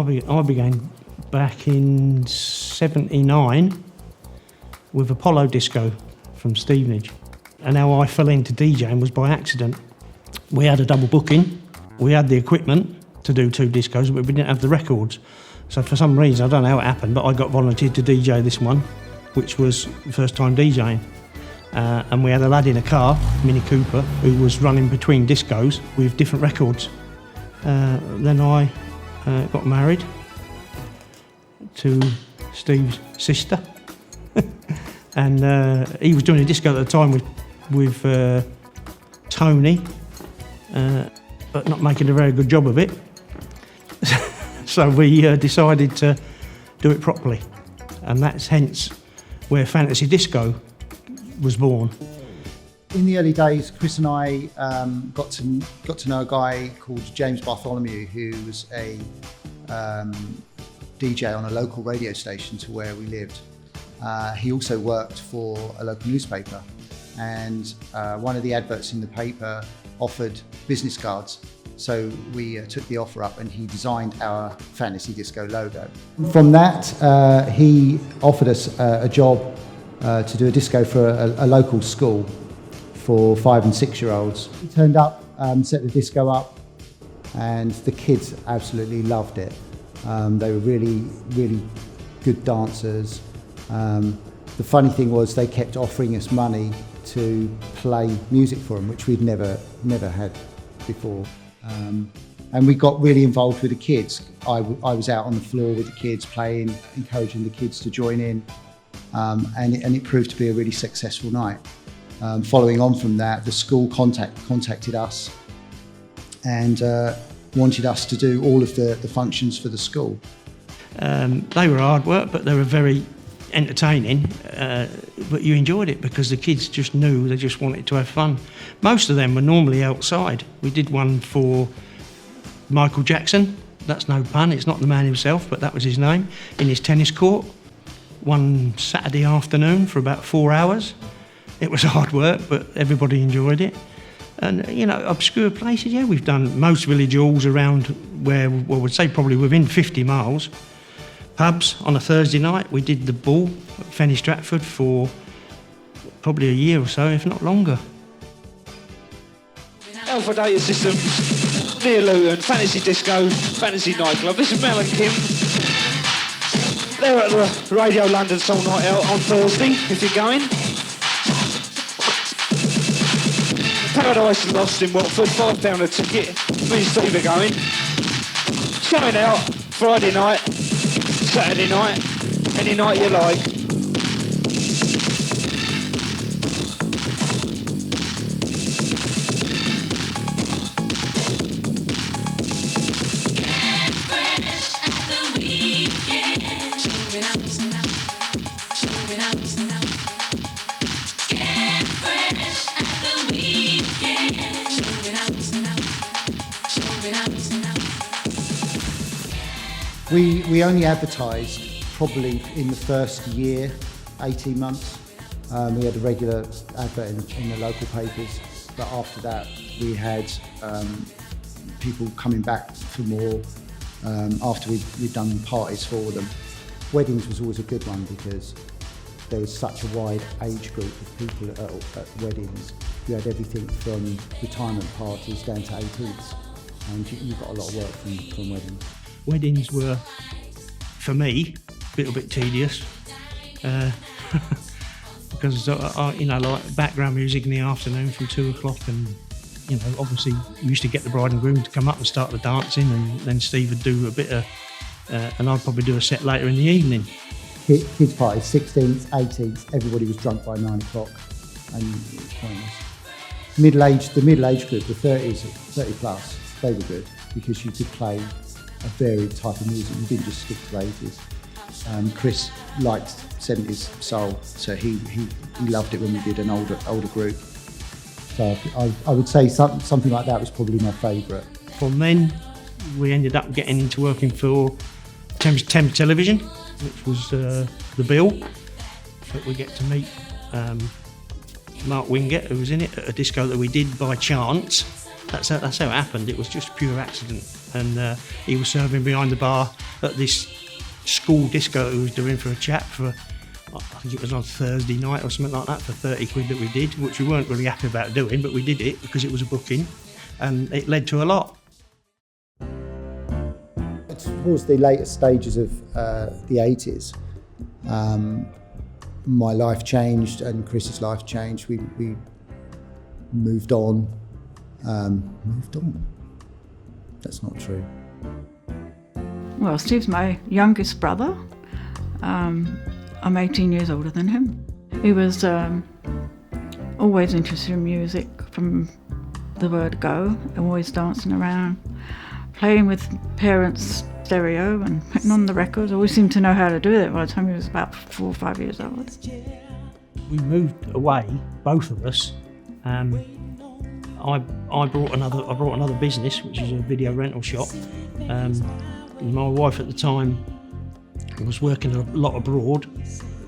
I began back in '79 with Apollo Disco from Stevenage. And how I fell into DJing was by accident. We had a double booking. We had the equipment to do 2 discos, but we didn't have the records. So for some reason, I don't know how it happened, but I got volunteered to DJ this one, which was first time DJing. And we had a lad in a car, Mini Cooper, who was running between discos with different records. Then I got married to Steve's sister. And he was doing a disco at the time with Tony, but not making a very good job of it. So we decided to do it properly, and that's hence where Fantasy Disco was born. In the early days, Chris and I got to know a guy called James Bartholomew, who was a DJ on a local radio station to where we lived. He also worked for a local newspaper, and one of the adverts in the paper offered business cards. So we took the offer up, and he designed our Fantasy Disco logo. From that, he offered us a job to do a disco for a local school for 5 and 6 year olds. He turned up, set the disco up, and the kids absolutely loved it. They were really, really good dancers. The funny thing was they kept offering us money to play music for them, which we'd never had before. And we got really involved with the kids. I was out on the floor with the kids playing, encouraging the kids to join in, and it proved to be a really successful night. Following on from that, the school contacted us and wanted us to do all of the functions for the school. They were hard work, but they were very entertaining, but you enjoyed it because the kids just knew they just wanted to have fun. Most of them were normally outside. We did one for Michael Jackson, that's no pun, it's not the man himself, but that was his name, in his tennis court, one Saturday afternoon for about 4 hours. It was hard work, but everybody enjoyed it. And, you know, obscure places, yeah, we've done most village halls around where, well, we'd say probably within 50 miles. Pubs on a Thursday night. We did the Bull at Fenny Stratford for probably a year or so, if not longer. Alpha Data Systems, near Luton, Fantasy Disco, Fantasy Nightclub. This is Mel and Kim. They're at the Radio London Soul Night Out on Thursday, if you're going. Paradise Lost in Watford, £5 a ticket. Me and Steve are going. Showing out Friday night, Saturday night, any night you like. We only advertised probably in the first year, 18 months. We had a regular advert in the local papers, but after that we had people coming back for more after we'd done parties for them. Weddings was always a good one because there was such a wide age group of people at weddings. You had everything from retirement parties down to 18s, and you got a lot of work from weddings. Weddings were, for me, a little bit tedious because you know, like background music in the afternoon from 2 o'clock, and you know, obviously we used to get the bride and groom to come up and start the dancing, and then Steve would do a bit of, and I'd probably do a set later in the evening. Kids parties, 16s, 18s, everybody was drunk by 9 o'clock, and it was pointless. The middle age group, the 30s, 30 plus, they were good because you could play a varied type of music. You didn't just stick to 80s. Chris liked 70s soul, so he loved it when we did an older group. So I would say something like that was probably my favourite. From then, we ended up getting into working for Thames Television, which was the bill. But we get to meet Mark Wingett, who was in it, at a disco that we did by chance. That's how it happened. It was just pure accident. And he was serving behind the bar at this school disco he was doing for a chap for, I think it was on Thursday night or something like that, for 30 quid that we did, which we weren't really happy about doing, but we did it because it was a booking, and it led to a lot. Towards the later stages of the 80s, my life changed and Chris's life changed. We moved on. That's not true. Well, Steve's my youngest brother. I'm 18 years older than him. He was always interested in music from the word go, always dancing around, playing with parents' stereo and putting on the records. Always seemed to know how to do it by the time he was about 4 or 5 years old. We moved away, both of us. I brought another business, which is a video rental shop. My wife at the time was working a lot abroad,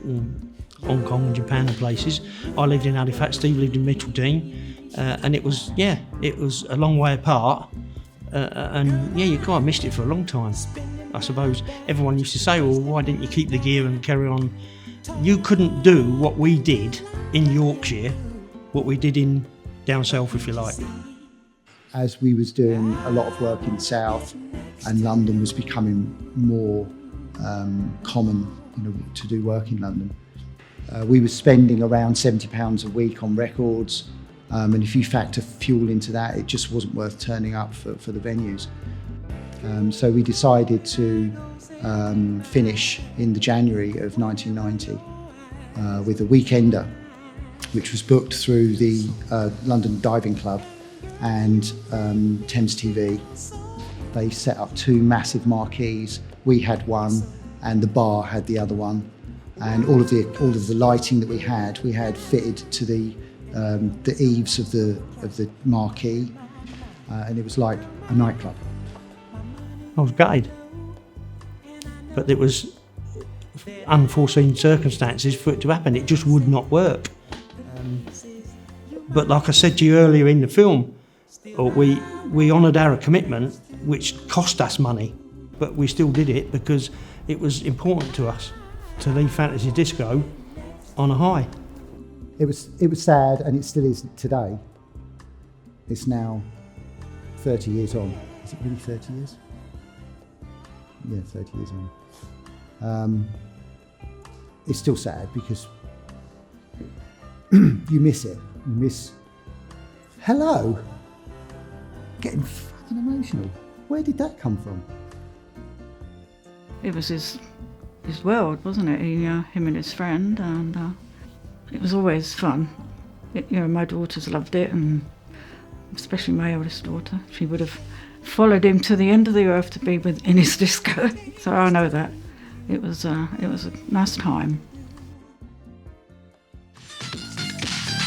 in Hong Kong and Japan and places. I lived in Halifax, Steve lived in Mitcheldean, and it was a long way apart. And you kind of missed it for a long time. I suppose everyone used to say, well, why didn't you keep the gear and carry on? You couldn't do what we did in Yorkshire, what we did in down south, if you like. As we was doing a lot of work in South, and London was becoming more common, to do work in London, we were spending around £70 a week on records, and if you factor fuel into that, it just wasn't worth turning up for the venues. So we decided to finish in the January of 1990 with a weekender, which was booked through the London Diving Club and Thames TV. They set up 2 massive marquees. We had one, and the bar had the other one. And all of the lighting that we had fitted to the eaves of the marquee, and it was like a nightclub. I was gutted, but there was unforeseen circumstances for it to happen. It just would not work. But like I said to you earlier in the film, we honoured our commitment, which cost us money, but we still did it because it was important to us to leave Fantasy Disco on a high. It was sad, and it still is today. It's now 30 years on. Is it really 30 years? Yeah, 30 years on. It's still sad because you miss it. You miss. Hello. Getting fucking emotional. Where did that come from? It was his world, wasn't it? Him and his friend, and it was always fun. My daughters loved it, and especially my oldest daughter. She would have followed him to the end of the earth to be in his disco. So I know that it was a nice time.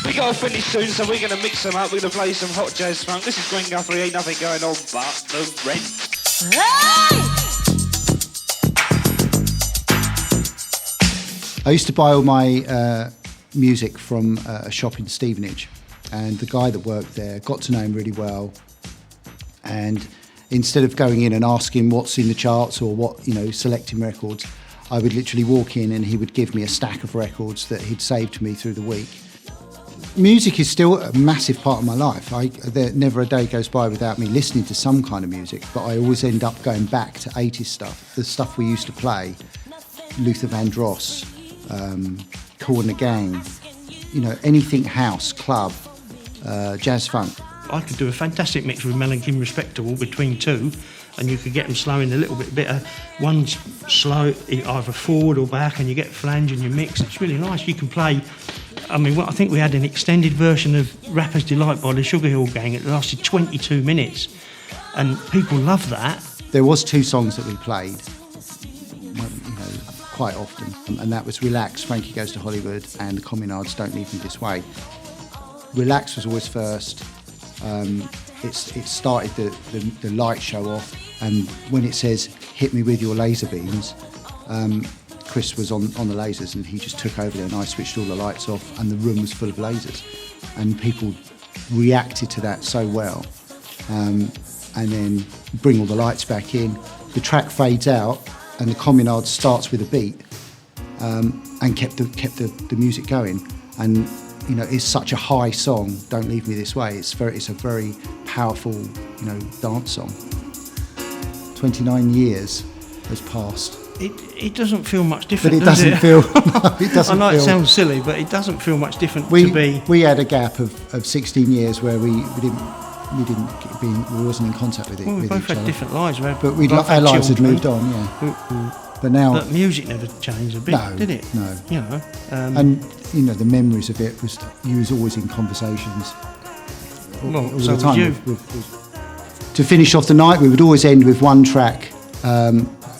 We got to finish soon, so we're going to mix them up. We're going to play some hot jazz funk. This is Gwen Guthrie, ain't nothing going on but the rent. Hey! I used to buy all my music from a shop in Stevenage, and the guy that worked there, got to know him really well, and instead of going in and asking what's in the charts or what, selecting records, I would literally walk in and he would give me a stack of records that he'd saved me through the week. Music is still a massive part of my life. Never a day goes by without me listening to some kind of music, but I always end up going back to 80s stuff, the stuff we used to play, Luther Vandross, Kool and the Gang, anything house, club, jazz funk. I could do a fantastic mix with Mel and Kim Respectable between two, and you could get them slowing a little bit. One's slow either forward or back, and you get flange in your mix. It's really nice. You can play. I think we had an extended version of Rapper's Delight by the Sugar Hill Gang. It lasted 22 minutes, and people love that. There was 2 songs that we played, quite often, and that was Relax, Frankie Goes to Hollywood, and the Communards, Don't Leave Me This Way. Relax was always first. It started the light show off, and when it says "Hit me with your laser beams," Chris was on the lasers, and he just took over there, and I switched all the lights off, and the room was full of lasers, and people reacted to that so well. and then bring all the lights back in. The track fades out, and the Communard starts with a beat, and kept the music going. And you know, it's such a high song. Don't Leave Me This Way. It's a very powerful, you know, dance song. 29 years has passed. It doesn't feel much But different, it does doesn't it? feel. No, it doesn't I know feel. it sounds silly, but it doesn't feel much different We to be. had a gap of 16 years where we wasn't in contact with it. Well, we with both each had other. different lives. But our lives had children. moved on, yeah. But now, But music never changed a bit, No, did it? no. You know. and you know, the memories of it was you was always in conversations Well, all so the time. was you. To finish off the night, we would always end with one track,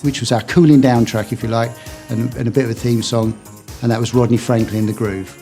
which was our cooling down track, if you like, and a bit of a theme song, and that was Rodney Franklin, The Groove.